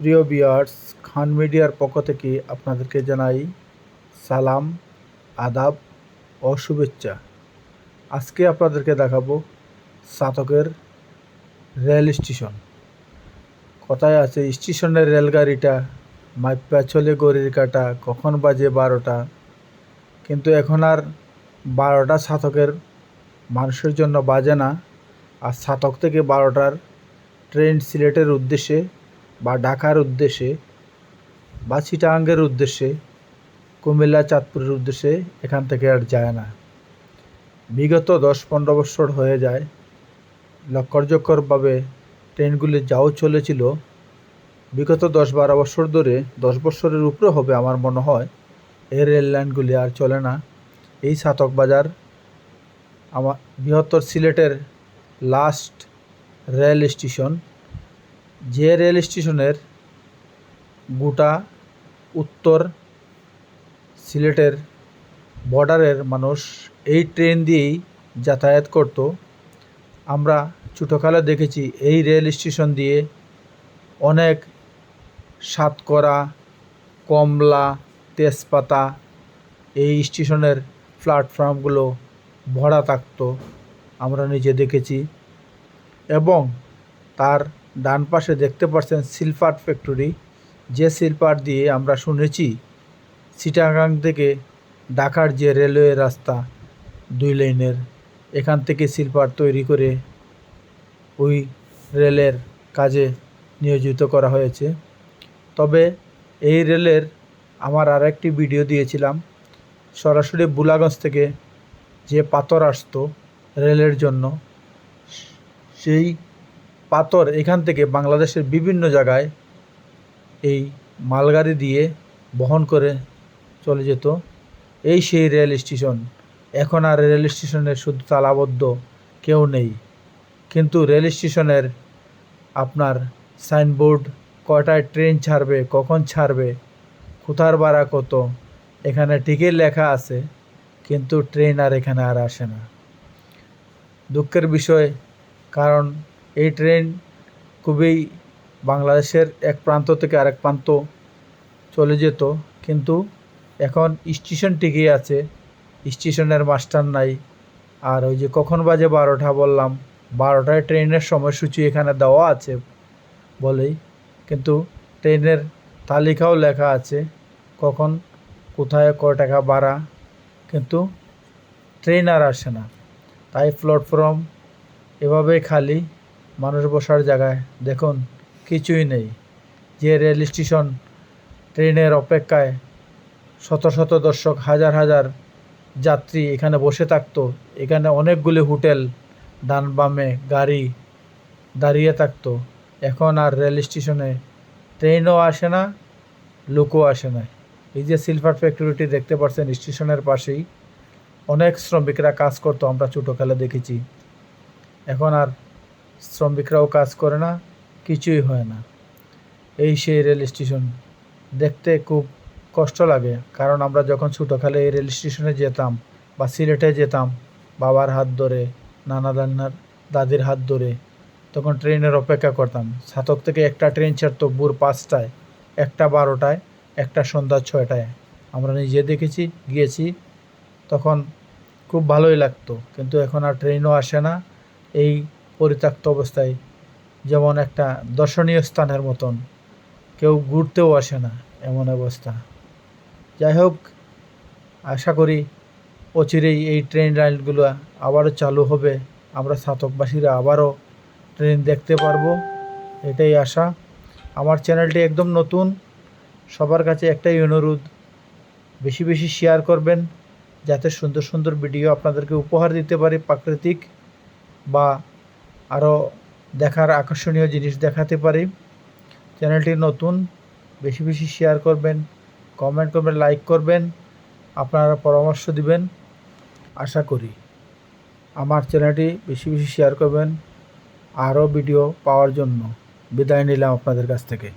প্রিয় ভিউয়ার্স, খান মিডিয়ার পক্ষ থেকে আপনাদেরকে জানাই সালাম, আদাব ও শুভেচ্ছা। আজকে আপনাদেরকে দেখাবো চাতকের রেল স্টেশন। কথায় আছে, স্টেশনের রেলগাড়িটা মাইপা চলে গড়ির কাটা, কখন বাজে 12টা। কিন্তু এখন আর 12টা চাতকের মানুষের জন্য বাজে না। আর চাতক থেকে 12টার ট্রেন সিলেটের উদ্দেশ্যে বা ঢাকার উদ্দেশ্যে বা চিটাগাংয়ের উদ্দেশ্যে, কুমিল্লা চাঁদপুরের উদ্দেশ্যে এখান থেকে আর যায় না। বিগত 10-15 বছর হয়ে যায় লক্করজক্করভাবে ট্রেনগুলি যাও চলেছিল। বিগত 10-12 বছর ধরে, 10 বছরের উপরে হবে আমার মনে হয়, এই রেল লাইনগুলি আর চলে না। এই চাতক বাজার আমার বৃহত্তর সিলেটের লাস্ট রেল স্টেশন, যে রেল স্টেশনের গোটা উত্তর সিলেটের বর্ডারের মানুষ এই ট্রেন দিয়েই যাতায়াত করত। আমরা ছোটোকালে দেখেছি এই রেল স্টেশন দিয়ে অনেক সাতকরা, কমলা, তেজপাতা এই স্টেশনের প্ল্যাটফর্মগুলো ভরা থাকতো, আমরা নিজে দেখেছি। এবং তার ডান পাশে দেখতে পাচ্ছেন সিলপাট ফ্যাক্টরি, যে সিলপাট দিয়ে আমরা শুনেছি চিটাগাং থেকে ঢাকার যে রেলওয়ে রাস্তা 2 লেনের, এখান থেকে সিলপাট তৈরি করে ওই রেলের কাজে নিয়োজিত করা হয়েছে। তবে এই রেলের আমার আরেকটি ভিডিও দিয়েছিলাম, সরাসরি বুলাগঞ্জ থেকে যে পাথর আসতো রেলের জন্য, সেই পাথর এখান থেকে বাংলাদেশের বিভিন্ন জায়গায় এই মালগাড়ি দিয়ে বহন করে চলে যেত। এই সেই রেল স্টেশন। এখন আর রেল স্টেশনের শুধু তালাবদ্ধ, কেউ নেই। কিন্তু রেল স্টেশনের আপনার সাইনবোর্ড, কয়টায় ট্রেন ছাড়বে, কখন ছাড়বে, কোথার ভাড়া কত, এখানে ঠিকই লেখা আছে, কিন্তু ট্রেন আর এখানে আর আসে না। দুঃখের বিষয়, কারণ এই ট্রেন খুবই বাংলাদেশের এক প্রান্ত থেকে আরেক প্রান্ত চলে যেত। কিন্তু এখন স্টেশন ঠিকই আছে, স্টেশনের মাস্টার নাই। আর ওই যে কখন বাজে 12টা বললাম, 12টায় ট্রেনের সময়সূচি এখানে দেওয়া আছে বলেই, কিন্তু ট্রেনের তালিকাও লেখা আছে কখন কোথায় কয় টাকা ভাড়া, কিন্তু ট্রেন আর আসে না। তাই প্ল্যাটফর্ম এভাবেই খালি, মানুষ বসার জায়গায় দেখুন কিছুই নেই। যে রেল স্টেশন ট্রেনের অপেক্ষায় শত শত দর্শক, হাজার হাজার যাত্রী এখানে বসে থাকতো, এখানে অনেকগুলি হোটেল ডান বামে গাড়ি দাঁড়িয়ে থাকতো, এখন আর রেল স্টেশনে ট্রেনও আসে না, লোকও আসে না। এই যে সিলভার ফ্যাক্টরিটি দেখতে পাচ্ছেন স্টেশনের পাশেই, অনেক শ্রমিকরা কাজ করতো, আমরা ছোটোকালে দেখেছি। এখন আর শ্রমিকরাও কাজ করে না, কিছুই হয় না। এই সেই রেল স্টেশন, দেখতে খুব কষ্ট লাগে। কারণ আমরা যখন ছোটোকালে এই রেল স্টেশনে যেতাম বা সিলেটে যেতাম বাবার হাত ধরে, নানা দাদির হাত ধরে, তখন ট্রেনের অপেক্ষা করতাম। ছাতক থেকে একটা ট্রেন ছাড়তো ভোর 5টায়, একটা 12টায়, একটা সন্ধ্যা 6টায়। আমরা নিজে দেখেছি, গিয়েছি, তখন খুব ভালোই লাগতো। কিন্তু এখন আর ট্রেনও আসে না। এই পরিত্যক্ত অবস্থায়, যেমন একটা দর্শনীয় স্থানের মতন, কেউ ঘুরতেও আসে না, এমন অবস্থা। যাই হোক, আশা করি অচিরেই এই ট্রেন লাইনগুলো আবারও চালু হবে, আমরা চাতকবাসীরা আবারও ট্রেন দেখতে পারবো, এটাই আশা। আমার চ্যানেলটি একদম নতুন, সবার কাছে একটাই অনুরোধ, বেশি বেশি শেয়ার করবেন, যাতে সুন্দর সুন্দর ভিডিও আপনাদেরকে উপহার দিতে পারি, প্রাকৃতিক বা আরও দেখার আকর্ষণীয় জিনিস দেখাতে পারি। চ্যানেলটি নতুন, বেশি বেশি শেয়ার করবেন, কমেন্ট করবেন, লাইক করবেন, আপনারা পরামর্শ দিবেন। আশা করি আমার চ্যানেলটি বেশি বেশি শেয়ার করবেন। আরও ভিডিও পাওয়ার জন্য বিদায় নিলাম আপনাদের কাছ থেকে।